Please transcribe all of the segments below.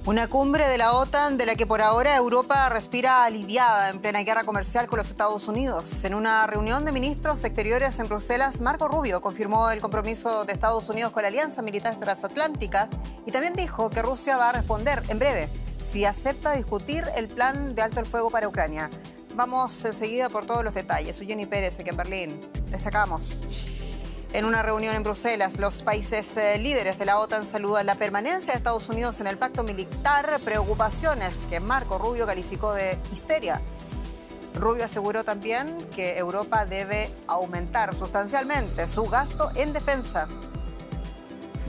Una cumbre de la OTAN de la que por ahora Europa respira aliviada en plena guerra comercial con los Estados Unidos. En una reunión de ministros exteriores en Bruselas, Marco Rubio confirmó el compromiso de Estados Unidos con la Alianza Militar Transatlántica y también dijo que Rusia va a responder en breve si acepta discutir el plan de alto el fuego para Ucrania. Vamos enseguida por todos los detalles. Soy Jenny Pérez, aquí en Berlín. Destacamos. En una reunión en Bruselas, los países líderes de la OTAN saludan la permanencia de Estados Unidos en el pacto militar, preocupaciones que Marco Rubio calificó de histeria. Rubio aseguró también que Europa debe aumentar sustancialmente su gasto en defensa.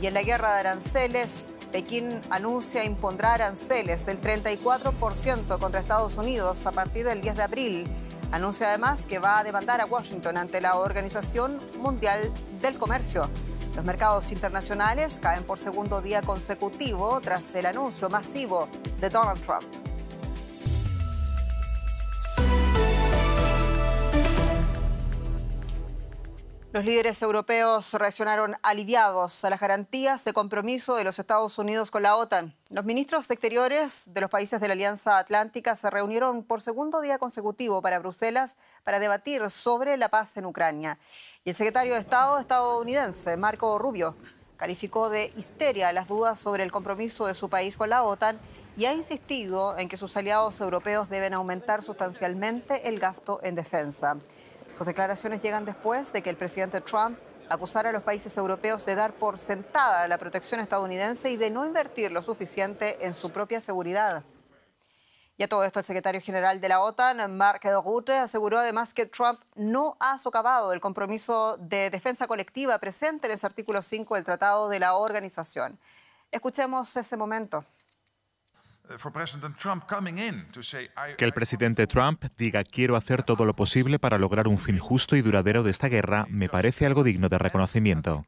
Y en la guerra de aranceles, Pekín anuncia impondrá aranceles del 34% contra Estados Unidos a partir del 10 de abril. Anuncia además que va a demandar a Washington ante la Organización Mundial del Comercio. Los mercados internacionales caen por segundo día consecutivo tras el anuncio masivo de Donald Trump. Los líderes europeos reaccionaron aliviados a las garantías de compromiso de los Estados Unidos con la OTAN. Los ministros de Exteriores de los países de la Alianza Atlántica se reunieron por segundo día consecutivo para Bruselas para debatir sobre la paz en Ucrania. Y el secretario de Estado estadounidense, Marco Rubio, calificó de histeria las dudas sobre el compromiso de su país con la OTAN y ha insistido en que sus aliados europeos deben aumentar sustancialmente el gasto en defensa. Sus declaraciones llegan después de que el presidente Trump acusara a los países europeos de dar por sentada la protección estadounidense y de no invertir lo suficiente en su propia seguridad. Y a todo esto, el secretario general de la OTAN, Mark Rutte, aseguró además que Trump no ha socavado el compromiso de defensa colectiva presente en ese artículo 5 del Tratado de la Organización. Escuchemos ese momento. Que el presidente Trump diga quiero hacer todo lo posible para lograr un fin justo y duradero de esta guerra me parece algo digno de reconocimiento.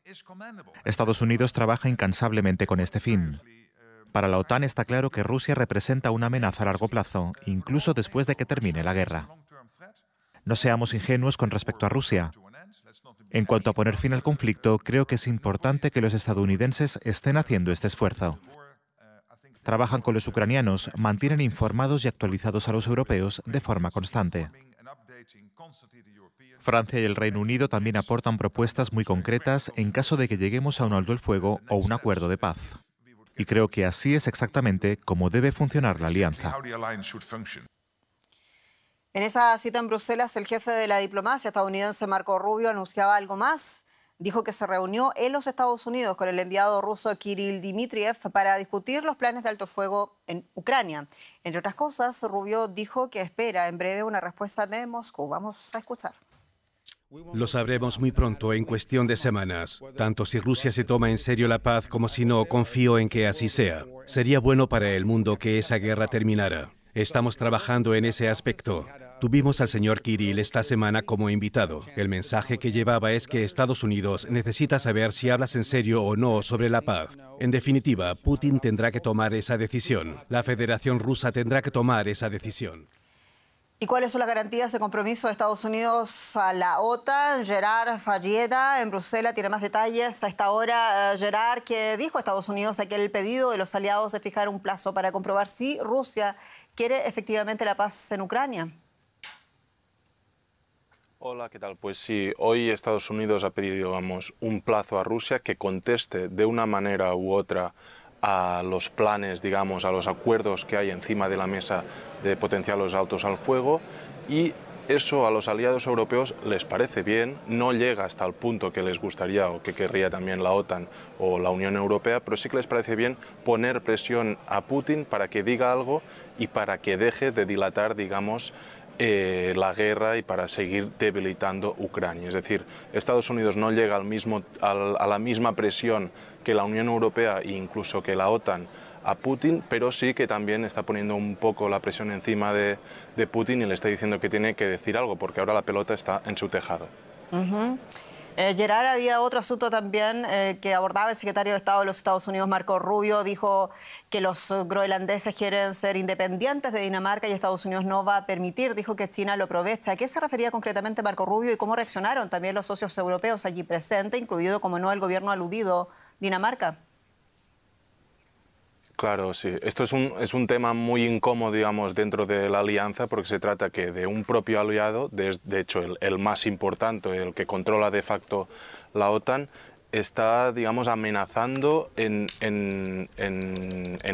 Estados Unidos trabaja incansablemente con este fin. Para la OTAN está claro que Rusia representa una amenaza a largo plazo, incluso después de que termine la guerra. No seamos ingenuos con respecto a Rusia. En cuanto a poner fin al conflicto, creo que es importante que los estadounidenses estén haciendo este esfuerzo. Trabajan con los ucranianos, mantienen informados y actualizados a los europeos de forma constante. Francia y el Reino Unido también aportan propuestas muy concretas en caso de que lleguemos a un alto el fuego o un acuerdo de paz. Y creo que así es exactamente como debe funcionar la alianza. En esa cita en Bruselas, el jefe de la diplomacia estadounidense, Marco Rubio, anunciaba algo más. Dijo que se reunió en los Estados Unidos con el enviado ruso Kirill Dmitriev para discutir los planes de alto fuego en Ucrania. Entre otras cosas, Rubio dijo que espera en breve una respuesta de Moscú. Vamos a escuchar. Lo sabremos muy pronto, en cuestión de semanas. Tanto si Rusia se toma en serio la paz como si no, confío en que así sea. Sería bueno para el mundo que esa guerra terminara. Estamos trabajando en ese aspecto. Tuvimos al señor Kirill esta semana como invitado. El mensaje que llevaba es que Estados Unidos necesita saber si hablas en serio o no sobre la paz. En definitiva, Putin tendrá que tomar esa decisión. La Federación Rusa tendrá que tomar esa decisión. ¿Y cuáles son las garantías de compromiso de Estados Unidos a la OTAN? Gerard Falleda en Bruselas tiene más detalles. A esta hora, Gerard, ¿qué dijo Estados Unidos de aquel pedido de los aliados de fijar un plazo para comprobar si Rusia quiere efectivamente la paz en Ucrania? Hola, ¿qué tal? Pues sí, hoy Estados Unidos ha pedido, un plazo a Rusia que conteste de una manera u otra a los planes, a los acuerdos que hay encima de la mesa de potenciar los altos al fuego, y eso a los aliados europeos les parece bien, no llega hasta el punto que les gustaría o que querría también la OTAN o la Unión Europea, pero sí que les parece bien poner presión a Putin para que diga algo y para que deje de dilatar, la guerra y para seguir debilitando Ucrania. Es decir, Estados Unidos no llega a la misma presión que la Unión Europea e incluso que la OTAN a Putin, pero sí que también está poniendo un poco la presión encima de Putin y le está diciendo que tiene que decir algo, porque ahora la pelota está en su tejado. Gerard, había otro asunto también que abordaba el secretario de Estado de los Estados Unidos, Marco Rubio. Dijo que los groenlandeses quieren ser independientes de Dinamarca y Estados Unidos no va a permitir. Dijo que China lo aprovecha. ¿A qué se refería concretamente Marco Rubio y cómo reaccionaron también los socios europeos allí presentes, incluido, como no, el gobierno aludido, Dinamarca? Claro, sí. Esto es un tema muy incómodo, digamos, dentro de la alianza, porque se trata que de un propio aliado, de hecho el más importante, el que controla de facto la OTAN, está, digamos, amenazando en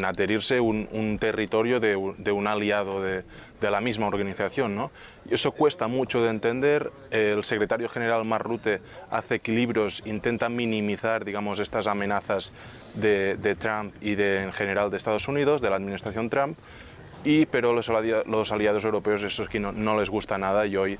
adherirse un territorio de un aliado de la misma organización, ¿no? Y eso cuesta mucho de entender. El secretario general Mark Rutte hace equilibrios, intenta minimizar, digamos, estas amenazas de Trump y en general de Estados Unidos, de la administración Trump, pero los aliados europeos eso es que no les gusta nada, y hoy,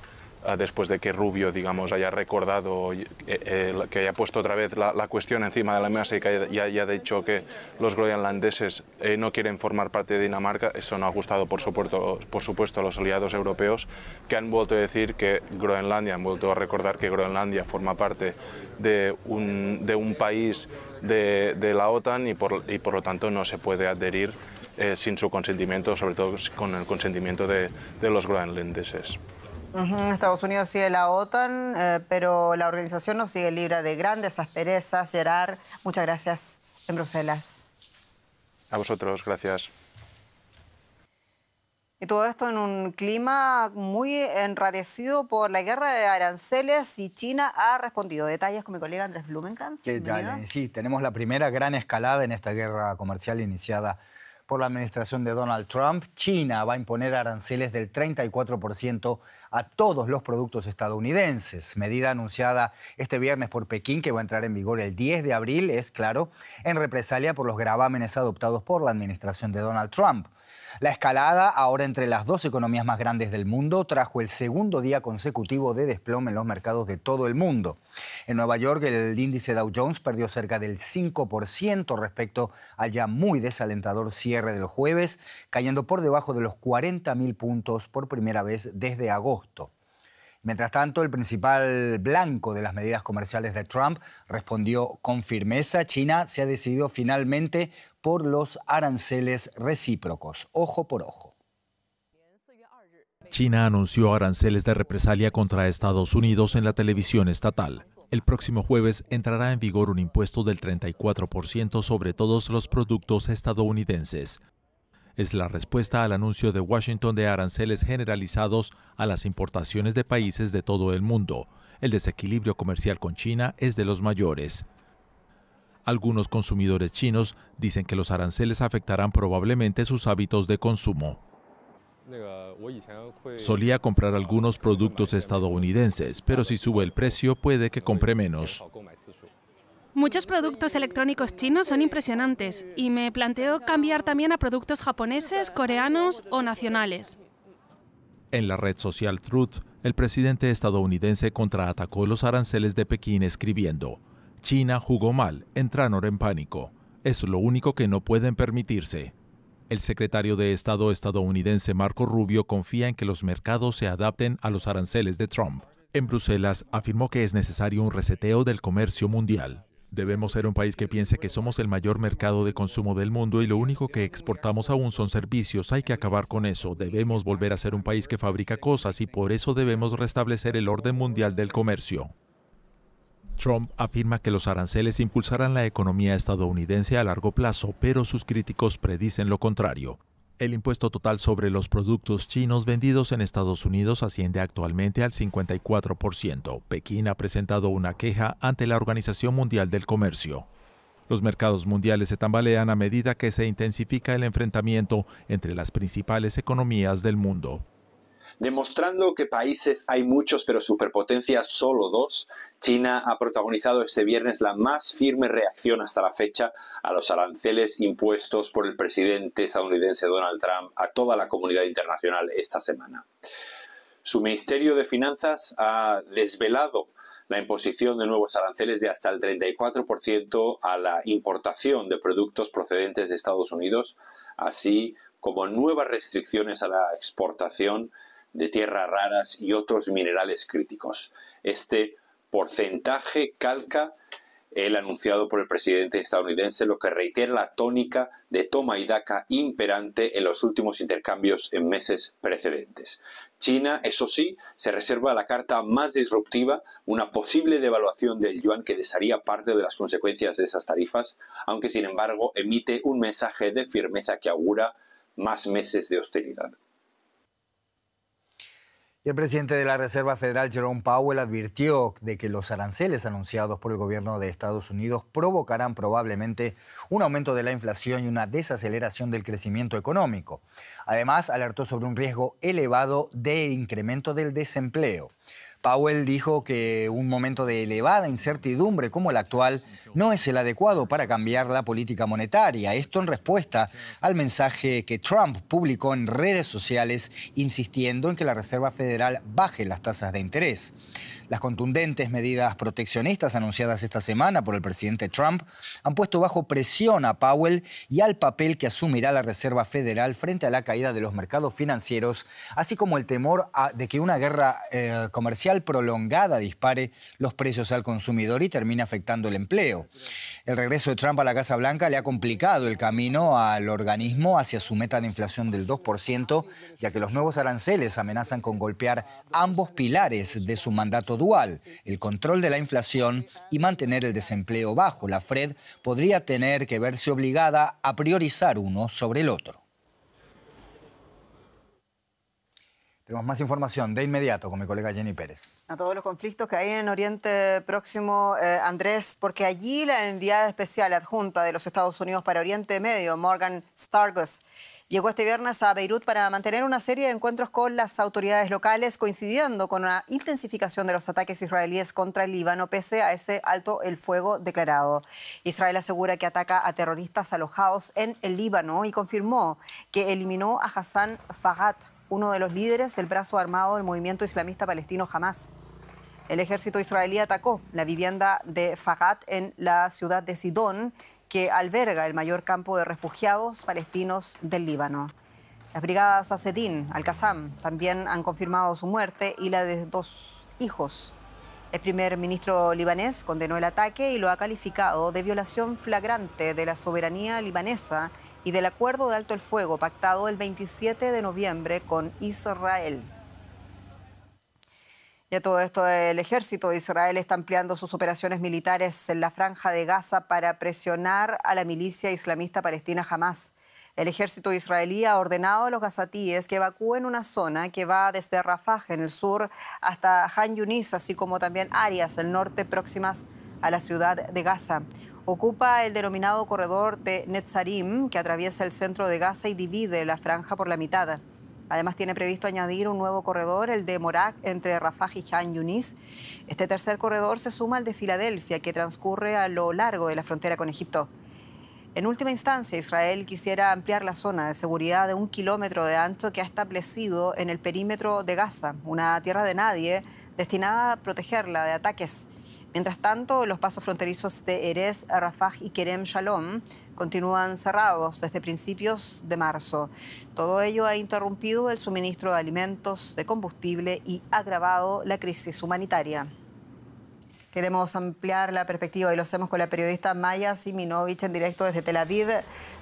después de que Rubio, digamos, haya recordado, que haya puesto otra vez la cuestión encima de la mesa y que haya dicho que los groenlandeses no quieren formar parte de Dinamarca, eso no ha gustado, por supuesto, a los aliados europeos, que han vuelto a decir que Groenlandia, han vuelto a recordar que Groenlandia forma parte de un país de la OTAN y por lo tanto no se puede adherir sin su consentimiento, sobre todo con el consentimiento de los groenlandeses. Estados Unidos sigue la OTAN, pero la organización no sigue libre de grandes asperezas. Gerard, muchas gracias en Bruselas. A vosotros, gracias. Y todo esto en un clima muy enrarecido por la guerra de aranceles, y China ha respondido. Detalles con mi colega Andrés Blumenkrantz. Sí, tenemos la primera gran escalada en esta guerra comercial iniciada por la administración de Donald Trump. China va a imponer aranceles del 34% a todos los productos estadounidenses. Medida anunciada este viernes por Pekín, que va a entrar en vigor el 10 de abril, es claro, en represalia por los gravámenes adoptados por la administración de Donald Trump. La escalada, ahora entre las dos economías más grandes del mundo, trajo el segundo día consecutivo de desplome en los mercados de todo el mundo. En Nueva York, el índice Dow Jones perdió cerca del 5% respecto al ya muy desalentador cierre del jueves, cayendo por debajo de los 40.000 puntos por primera vez desde agosto. Mientras tanto, el principal blanco de las medidas comerciales de Trump respondió con firmeza. China se ha decidido finalmente por los aranceles recíprocos, ojo por ojo. China anunció aranceles de represalia contra Estados Unidos en la televisión estatal. El próximo jueves entrará en vigor un impuesto del 34% sobre todos los productos estadounidenses. Es la respuesta al anuncio de Washington de aranceles generalizados a las importaciones de países de todo el mundo. El desequilibrio comercial con China es de los mayores. Algunos consumidores chinos dicen que los aranceles afectarán probablemente sus hábitos de consumo. Solía comprar algunos productos estadounidenses, pero si sube el precio puede que compre menos. Muchos productos electrónicos chinos son impresionantes y me planteo cambiar también a productos japoneses, coreanos o nacionales. En la red social Truth, el presidente estadounidense contraatacó los aranceles de Pekín escribiendo: China jugó mal, entraron en pánico. Es lo único que no pueden permitirse. El secretario de Estado estadounidense Marco Rubio confía en que los mercados se adapten a los aranceles de Trump. En Bruselas afirmó que es necesario un reseteo del comercio mundial. Debemos ser un país que piense que somos el mayor mercado de consumo del mundo y lo único que exportamos aún son servicios. Hay que acabar con eso. Debemos volver a ser un país que fabrica cosas y por eso debemos restablecer el orden mundial del comercio. Trump afirma que los aranceles impulsarán la economía estadounidense a largo plazo, pero sus críticos predicen lo contrario. El impuesto total sobre los productos chinos vendidos en Estados Unidos asciende actualmente al 54%. Pekín ha presentado una queja ante la Organización Mundial del Comercio. Los mercados mundiales se tambalean a medida que se intensifica el enfrentamiento entre las principales economías del mundo. Demostrando que países hay muchos, pero superpotencias solo dos, China ha protagonizado este viernes la más firme reacción hasta la fecha a los aranceles impuestos por el presidente estadounidense Donald Trump a toda la comunidad internacional esta semana. Su Ministerio de Finanzas ha desvelado la imposición de nuevos aranceles de hasta el 34% a la importación de productos procedentes de Estados Unidos, así como nuevas restricciones a la exportación de tierras raras y otros minerales críticos. Este porcentaje calca el anunciado por el presidente estadounidense, lo que reitera la tónica de toma y daca imperante en los últimos intercambios en meses precedentes. China, eso sí, se reserva la carta más disruptiva, una posible devaluación del yuan que desharía parte de las consecuencias de esas tarifas, aunque sin embargo emite un mensaje de firmeza que augura más meses de austeridad. Y el presidente de la Reserva Federal, Jerome Powell, advirtió de que los aranceles anunciados por el gobierno de Estados Unidos provocarán probablemente un aumento de la inflación y una desaceleración del crecimiento económico. Además, alertó sobre un riesgo elevado de incremento del desempleo. Powell dijo que un momento de elevada incertidumbre como el actual no es el adecuado para cambiar la política monetaria. Esto en respuesta al mensaje que Trump publicó en redes sociales insistiendo en que la Reserva Federal baje las tasas de interés. Las contundentes medidas proteccionistas anunciadas esta semana por el presidente Trump han puesto bajo presión a Powell y al papel que asumirá la Reserva Federal frente a la caída de los mercados financieros, así como el temor de que una guerra comercial prolongada dispare los precios al consumidor y termine afectando el empleo. El regreso de Trump a la Casa Blanca le ha complicado el camino al organismo hacia su meta de inflación del 2%, ya que los nuevos aranceles amenazan con golpear ambos pilares de su mandato dual, el control de la inflación y mantener el desempleo bajo. La Fed podría tener que verse obligada a priorizar uno sobre el otro. Tenemos más información de inmediato con mi colega Jenny Pérez. A todos los conflictos que hay en Oriente Próximo, Andrés, porque allí la enviada especial adjunta de los Estados Unidos para Oriente Medio, Morgan Stargus, llegó este viernes a Beirut para mantener una serie de encuentros con las autoridades locales, coincidiendo con una intensificación de los ataques israelíes contra el Líbano, pese a ese alto el fuego declarado. Israel asegura que ataca a terroristas alojados en el Líbano y confirmó que eliminó a Hassan Faghat, uno de los líderes del brazo armado del movimiento islamista palestino Hamas. El ejército israelí atacó la vivienda de Faghat en la ciudad de Sidón, que alberga el mayor campo de refugiados palestinos del Líbano. Las brigadas Asedin, Al-Qassam, también han confirmado su muerte y la de 2 hijos. El primer ministro libanés condenó el ataque y lo ha calificado de violación flagrante de la soberanía libanesa y del acuerdo de alto el fuego pactado el 27 de noviembre con Israel. Y a todo esto, el ejército de Israel está ampliando sus operaciones militares en la franja de Gaza para presionar a la milicia islamista palestina Hamas. El ejército israelí ha ordenado a los gazatíes que evacúen una zona que va desde Rafah en el sur hasta Han Yunis, así como también áreas del norte próximas a la ciudad de Gaza. Ocupa el denominado corredor de Netzarim, que atraviesa el centro de Gaza y divide la franja por la mitad. Además, tiene previsto añadir un nuevo corredor, el de Morak, entre Rafah y Han Yunis. Este tercer corredor se suma al de Filadelfia, que transcurre a lo largo de la frontera con Egipto. En última instancia, Israel quisiera ampliar la zona de seguridad de 1 kilómetro de ancho que ha establecido en el perímetro de Gaza, una tierra de nadie destinada a protegerla de ataques. Mientras tanto, los pasos fronterizos de Erez, Rafah y Kerem Shalom continúan cerrados desde principios de marzo. Todo ello ha interrumpido el suministro de alimentos, de combustible y agravado la crisis humanitaria. Queremos ampliar la perspectiva y lo hacemos con la periodista Maya Siminovich en directo desde Tel Aviv.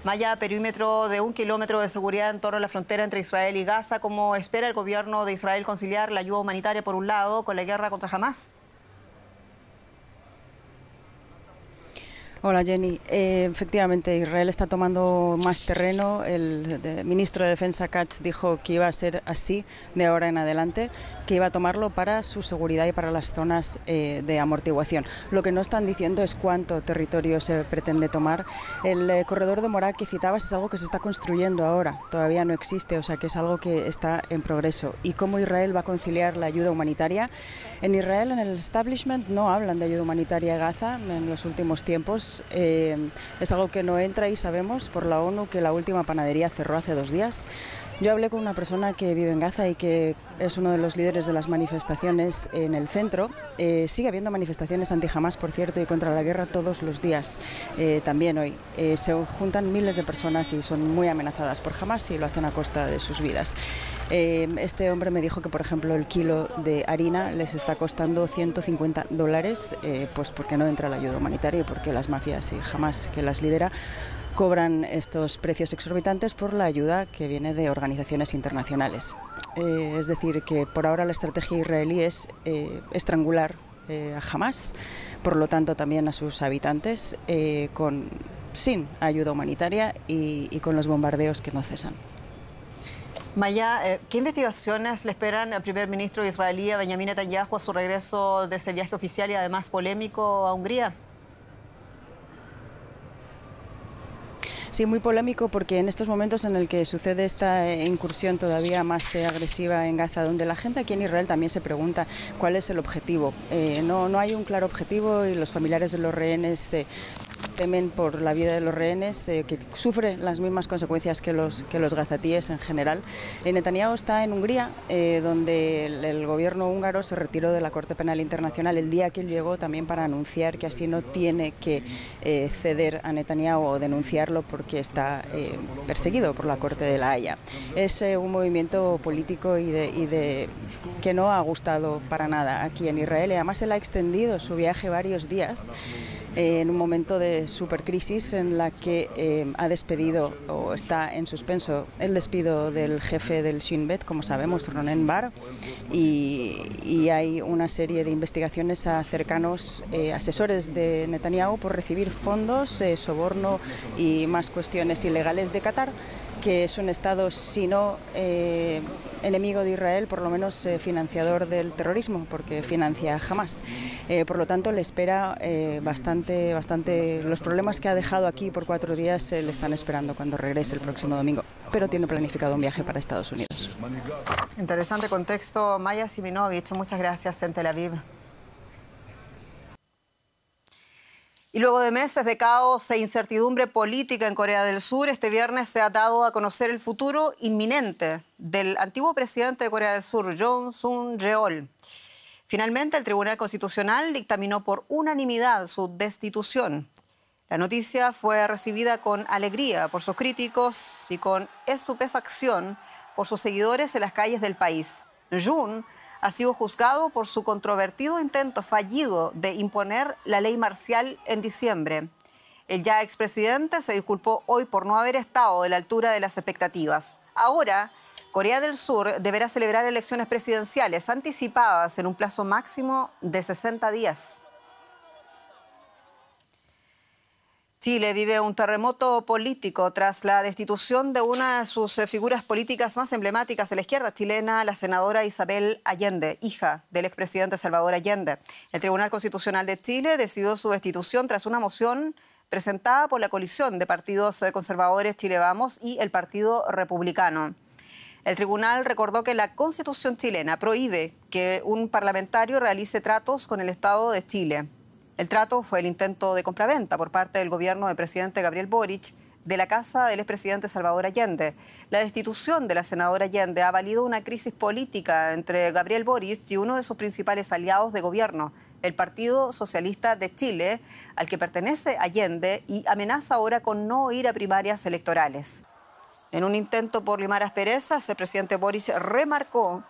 Maya, perímetro de 1 kilómetro de seguridad en torno a la frontera entre Israel y Gaza. ¿Cómo espera el gobierno de Israel conciliar la ayuda humanitaria por un lado con la guerra contra Hamas? Hola Jenny, efectivamente Israel está tomando más terreno. El ministro de Defensa Katz dijo que iba a ser así de ahora en adelante, que iba a tomarlo para su seguridad y para las zonas de amortiguación. Lo que no están diciendo es cuánto territorio se pretende tomar. El corredor de Morak que citabas es algo que se está construyendo ahora, todavía no existe, o sea que es algo que está en progreso. ¿Y cómo Israel va a conciliar la ayuda humanitaria? En Israel, en el establishment, no hablan de ayuda humanitaria a Gaza en los últimos tiempos. Es algo que no entra y sabemos por la ONU que la última panadería cerró hace 2 días. Yo hablé con una persona que vive en Gaza y que es uno de los líderes de las manifestaciones en el centro. Sigue habiendo manifestaciones anti-Hamás, por cierto, y contra la guerra todos los días, también hoy. Se juntan miles de personas y son muy amenazadas por Hamás y lo hacen a costa de sus vidas. Este hombre me dijo que, por ejemplo, el kilo de harina les está costando $150, pues porque no entra la ayuda humanitaria y porque las mafias y Hamás, que las lidera, cobran estos precios exorbitantes por la ayuda que viene de organizaciones internacionales. Es decir, que por ahora la estrategia israelí es estrangular a Hamás, por lo tanto también a sus habitantes, sin ayuda humanitaria y con los bombardeos que no cesan. Maya, ¿qué investigaciones le esperan al primer ministro israelí, Benjamin Netanyahu, a su regreso de ese viaje oficial y además polémico a Hungría? Sí, muy polémico porque en estos momentos en el que sucede esta incursión todavía más agresiva en Gaza, donde la gente aquí en Israel también se pregunta cuál es el objetivo. No hay un claro objetivo y los familiares de los rehenes temen por la vida de los rehenes, que sufren las mismas consecuencias que los gazatíes en general. Netanyahu está en Hungría, donde el gobierno húngaro se retiró de la Corte Penal Internacional el día que él llegó, también para anunciar que así no tiene que ceder a Netanyahu o denunciarlo porque está perseguido por la Corte de la Haya. Es un movimiento político y que no ha gustado para nada aquí en Israel, y además él ha extendido su viaje varios días en un momento de supercrisis en la que ha despedido o está en suspenso el despido del jefe del Shin Bet, como sabemos, Ronen Bar, y hay una serie de investigaciones a cercanos asesores de Netanyahu por recibir fondos, soborno y más cuestiones ilegales de Qatar, que es un Estado, si no enemigo de Israel, por lo menos financiador del terrorismo, porque financia a Hamás. Por lo tanto, le espera bastante. Los problemas que ha dejado aquí por 4 días le están esperando cuando regrese el próximo domingo, pero tiene planificado un viaje para Estados Unidos. Interesante contexto. Maya Siminovich, muchas gracias en Tel Aviv. Y luego de meses de caos e incertidumbre política en Corea del Sur, este viernes se ha dado a conocer el futuro inminente del antiguo presidente de Corea del Sur, Yoon Suk-yeol. Finalmente, el Tribunal Constitucional dictaminó por unanimidad su destitución. La noticia fue recibida con alegría por sus críticos y con estupefacción por sus seguidores en las calles del país. Yoon ha sido juzgado por su controvertido intento fallido de imponer la ley marcial en diciembre. El ya expresidente se disculpó hoy por no haber estado a la altura de las expectativas. Ahora, Corea del Sur deberá celebrar elecciones presidenciales anticipadas en un plazo máximo de 60 días. Chile vive un terremoto político tras la destitución de una de sus figuras políticas más emblemáticas de la izquierda chilena, la senadora Isabel Allende, hija del expresidente Salvador Allende. El Tribunal Constitucional de Chile decidió su destitución tras una moción presentada por la coalición de partidos conservadores Chile Vamos y el Partido Republicano. El tribunal recordó que la Constitución chilena prohíbe que un parlamentario realice tratos con el Estado de Chile. El trato fue el intento de compraventa por parte del gobierno del presidente Gabriel Boric de la casa del expresidente Salvador Allende. La destitución de la senadora Allende ha valido una crisis política entre Gabriel Boric y uno de sus principales aliados de gobierno, el Partido Socialista de Chile, al que pertenece Allende, y amenaza ahora con no ir a primarias electorales. En un intento por limar asperezas, el presidente Boric remarcó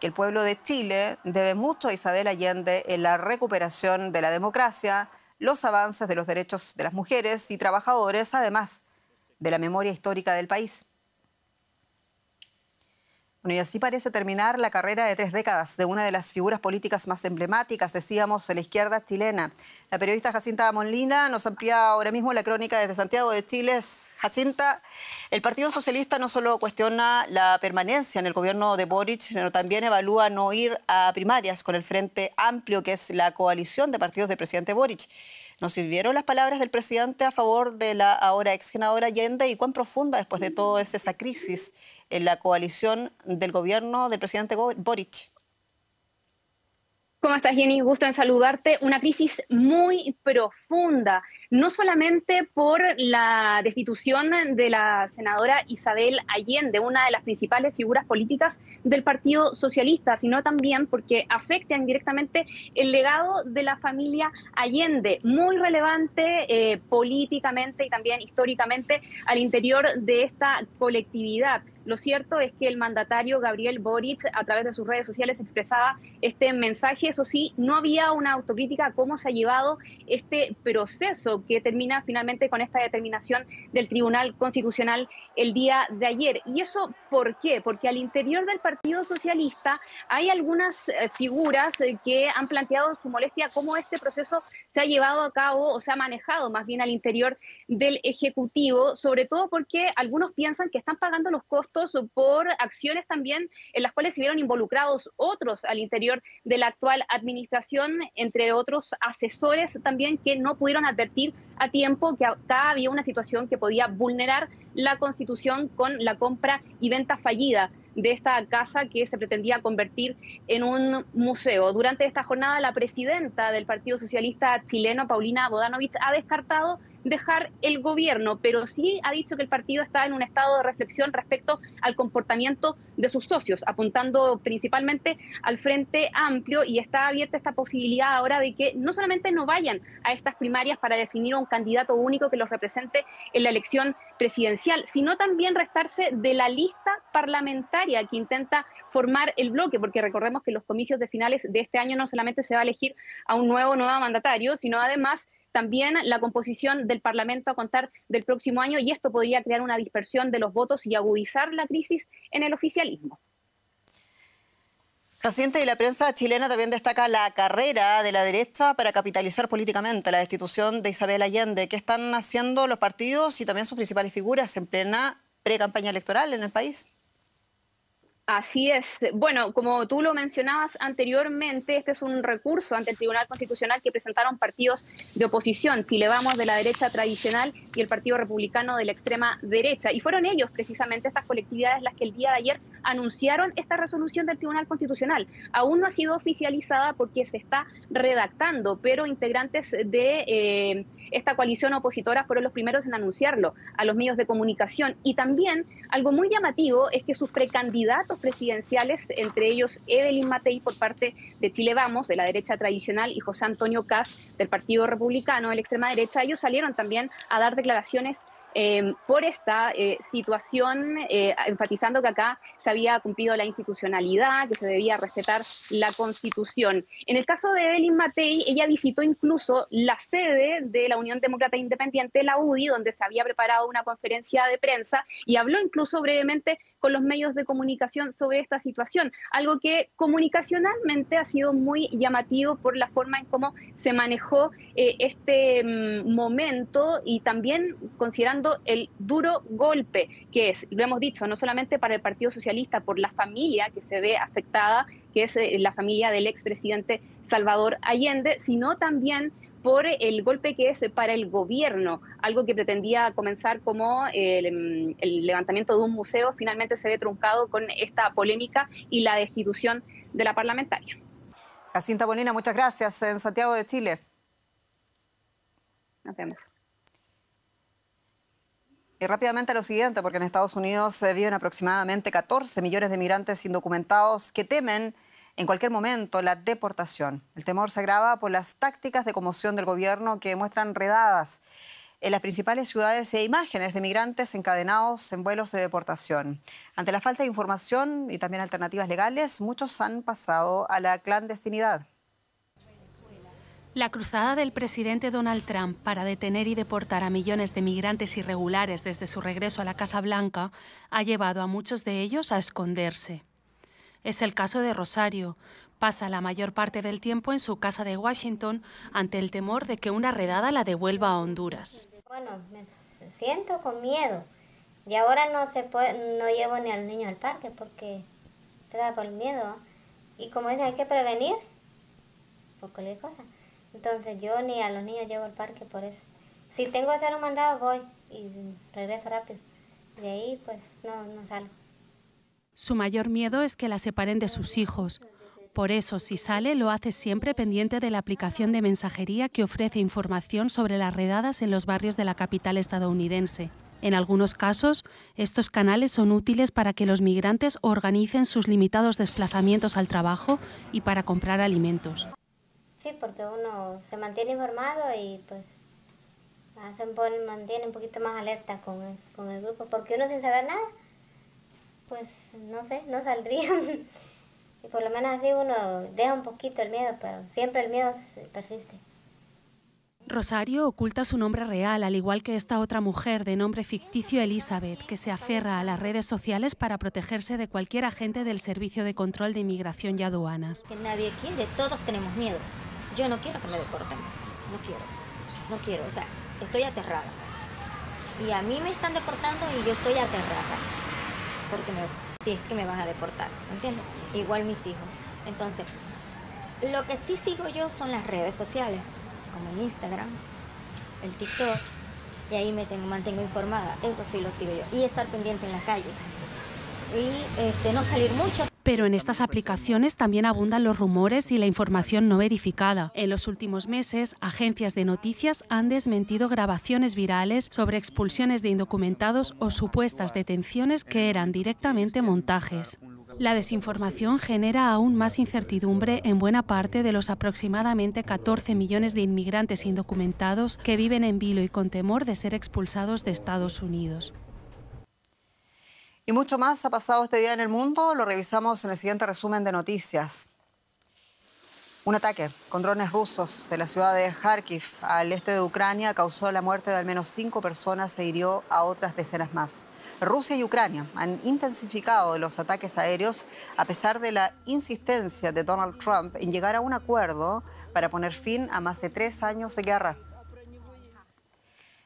que el pueblo de Chile debe mucho a Isabel Allende en la recuperación de la democracia, los avances de los derechos de las mujeres y trabajadores, además de la memoria histórica del país. Bueno, y así parece terminar la carrera de 3 décadas de una de las figuras políticas más emblemáticas, decíamos, de la izquierda chilena. La periodista Jacinta Monlina nos amplía ahora mismo la crónica desde Santiago de Chile. Jacinta, el Partido Socialista no solo cuestiona la permanencia en el gobierno de Boric, sino también evalúa no ir a primarias con el Frente Amplio, que es la coalición de partidos del presidente Boric. ¿Nos sirvieron las palabras del presidente a favor de la ahora ex senadora Allende? ¿Y cuán profunda, después de todo, es esa crisis en la coalición del gobierno del presidente Boric? ¿Cómo estás, Jenny? Gusto en saludarte. Una crisis muy profunda, no solamente por la destitución de la senadora Isabel Allende, una de las principales figuras políticas del Partido Socialista, sino también porque afecta indirectamente el legado de la familia Allende, muy relevante políticamente y también históricamente al interior de esta colectividad. Lo cierto es que el mandatario Gabriel Boric, a través de sus redes sociales, expresaba este mensaje. Eso sí, no había una autocrítica a cómo se ha llevado este proceso que termina finalmente con esta determinación del Tribunal Constitucional el día de ayer. ¿Y eso por qué? Porque al interior del Partido Socialista hay algunas figuras que han planteado su molestia cómo este proceso se ha llevado a cabo o se ha manejado más bien al interior del Ejecutivo, sobre todo porque algunos piensan que están pagando los costos por acciones también en las cuales se vieron involucrados otros al interior de la actual administración, entre otros asesores también que no pudieron advertir a tiempo que acá había una situación que podía vulnerar la Constitución con la compra y venta fallida de esta casa que se pretendía convertir en un museo. Durante esta jornada, la presidenta del Partido Socialista chileno, Paulina Bodanovich, ha descartado dejar el gobierno, pero sí ha dicho que el partido está en un estado de reflexión respecto al comportamiento de sus socios, apuntando principalmente al Frente Amplio, y está abierta esta posibilidad ahora de que no solamente no vayan a estas primarias para definir a un candidato único que los represente en la elección presidencial, sino también restarse de la lista parlamentaria que intenta formar el bloque, porque recordemos que en los comicios de finales de este año no solamente se va a elegir a un nuevo mandatario, sino además también la composición del Parlamento a contar del próximo año, y esto podría crear una dispersión de los votos y agudizar la crisis en el oficialismo. Presidente, y la prensa chilena también destaca la carrera de la derecha para capitalizar políticamente la destitución de Isabel Allende. ¿Qué están haciendo los partidos y también sus principales figuras en plena pre-campaña electoral en el país? Así es. Bueno, como tú lo mencionabas anteriormente, este es un recurso ante el Tribunal Constitucional que presentaron partidos de oposición, Chile Vamos de la derecha tradicional y el Partido Republicano de la extrema derecha. Y fueron ellos, precisamente estas colectividades, las que el día de ayer anunciaron esta resolución del Tribunal Constitucional. Aún no ha sido oficializada porque se está redactando, pero integrantes de esta coalición opositora fueron los primeros en anunciarlo a los medios de comunicación. Y también algo muy llamativo es que sus precandidatos presidenciales, entre ellos Evelyn Matei por parte de Chile Vamos, de la derecha tradicional, y José Antonio Kast del Partido Republicano, de la extrema derecha, ellos salieron también a dar declaraciones por esta situación, enfatizando que acá se había cumplido la institucionalidad, que se debía respetar la Constitución. En el caso de Evelyn Matei, ella visitó incluso la sede de la Unión Demócrata Independiente, la UDI, donde se había preparado una conferencia de prensa, y habló incluso brevemente con los medios de comunicación sobre esta situación, algo que comunicacionalmente ha sido muy llamativo por la forma en cómo se manejó este momento, y también considerando el duro golpe que es, lo hemos dicho, no solamente para el Partido Socialista por la familia que se ve afectada, que es la familia del expresidente Salvador Allende, sino también por el golpe que es para el gobierno, algo que pretendía comenzar como el levantamiento de un museo, finalmente se ve truncado con esta polémica y la destitución de la parlamentaria. Jacinta Molina, muchas gracias, en Santiago de Chile. Nos vemos. Y rápidamente lo siguiente, porque en Estados Unidos viven aproximadamente 14 millones de migrantes indocumentados que temen en cualquier momento la deportación. El temor se agrava por las tácticas de conmoción del gobierno que muestran redadas en las principales ciudades e imágenes de migrantes encadenados en vuelos de deportación. Ante la falta de información y también alternativas legales, muchos han pasado a la clandestinidad. La cruzada del presidente Donald Trump para detener y deportar a millones de migrantes irregulares desde su regreso a la Casa Blanca ha llevado a muchos de ellos a esconderse. Es el caso de Rosario. Pasa la mayor parte del tiempo en su casa de Washington ante el temor de que una redada la devuelva a Honduras. Bueno, me siento con miedo. Y ahora no llevo ni al niño al parque porque te da por el miedo. Y como dicen, hay que prevenir por cualquier cosa. Entonces yo ni a los niños llevo al parque por eso. Si tengo que hacer un mandado, voy y regreso rápido. De ahí, pues, no salgo. Su mayor miedo es que la separen de sus hijos. Por eso, si sale, lo hace siempre pendiente de la aplicación de mensajería que ofrece información sobre las redadas en los barrios de la capital estadounidense. En algunos casos, estos canales son útiles para que los migrantes organicen sus limitados desplazamientos al trabajo y para comprar alimentos. Sí, porque uno se mantiene informado y pues se mantiene un poquito más alerta con el grupo, porque uno sin saber nada, pues no sé, no saldría. Y por lo menos así uno deja un poquito el miedo, pero siempre el miedo persiste. Rosario oculta su nombre real, al igual que esta otra mujer de nombre ficticio Elizabeth, que se aferra a las redes sociales para protegerse de cualquier agente del Servicio de Control de Inmigración y Aduanas. Que nadie quiere, todos tenemos miedo. Yo no quiero que me deporten, no quiero, o sea, estoy aterrada. Y a mí me están deportando y yo estoy aterrada, porque si es que me van a deportar, ¿entiendes? Igual mis hijos. Entonces, lo que sí sigo yo son las redes sociales, como el Instagram, el TikTok, y ahí me mantengo informada, eso sí lo sigo yo. Y estar pendiente en la calle, y no salir mucho. Pero en estas aplicaciones también abundan los rumores y la información no verificada. En los últimos meses, agencias de noticias han desmentido grabaciones virales sobre expulsiones de indocumentados o supuestas detenciones que eran directamente montajes. La desinformación genera aún más incertidumbre en buena parte de los aproximadamente 14 millones de inmigrantes indocumentados que viven en vilo y con temor de ser expulsados de Estados Unidos. Y mucho más ha pasado este día en el mundo, lo revisamos en el siguiente resumen de noticias. Un ataque con drones rusos en la ciudad de Kharkiv, al este de Ucrania, causó la muerte de al menos 5 personas e hirió a otras decenas más. Rusia y Ucrania han intensificado los ataques aéreos a pesar de la insistencia de Donald Trump en llegar a un acuerdo para poner fin a más de 3 años de guerra.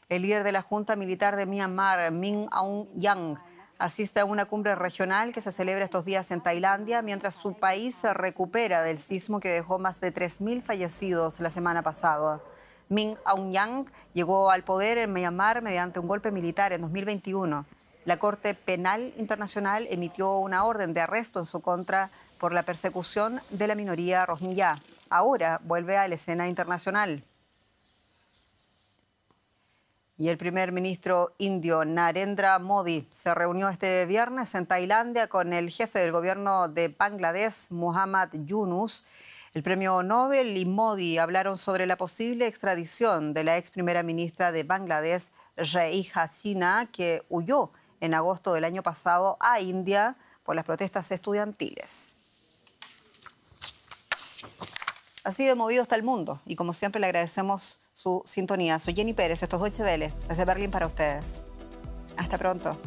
El líder de la Junta Militar de Myanmar, Min Aung Hlaing, asiste a una cumbre regional que se celebra estos días en Tailandia, mientras su país se recupera del sismo que dejó más de 3.000 fallecidos la semana pasada. Min Aung Hlaing llegó al poder en Myanmar mediante un golpe militar en 2021. La Corte Penal Internacional emitió una orden de arresto en su contra por la persecución de la minoría rohingya. Ahora vuelve a la escena internacional. Y el primer ministro indio Narendra Modi se reunió este viernes en Tailandia con el jefe del gobierno de Bangladesh, Muhammad Yunus. El premio Nobel y Modi hablaron sobre la posible extradición de la ex primera ministra de Bangladesh, Sheikh Hasina, que huyó en agosto del año pasado a India por las protestas estudiantiles. Así de movido está el mundo y como siempre le agradecemos su sintonía. Soy Jenny Pérez, esto es Deutsche Welle, desde Berlín para ustedes. Hasta pronto.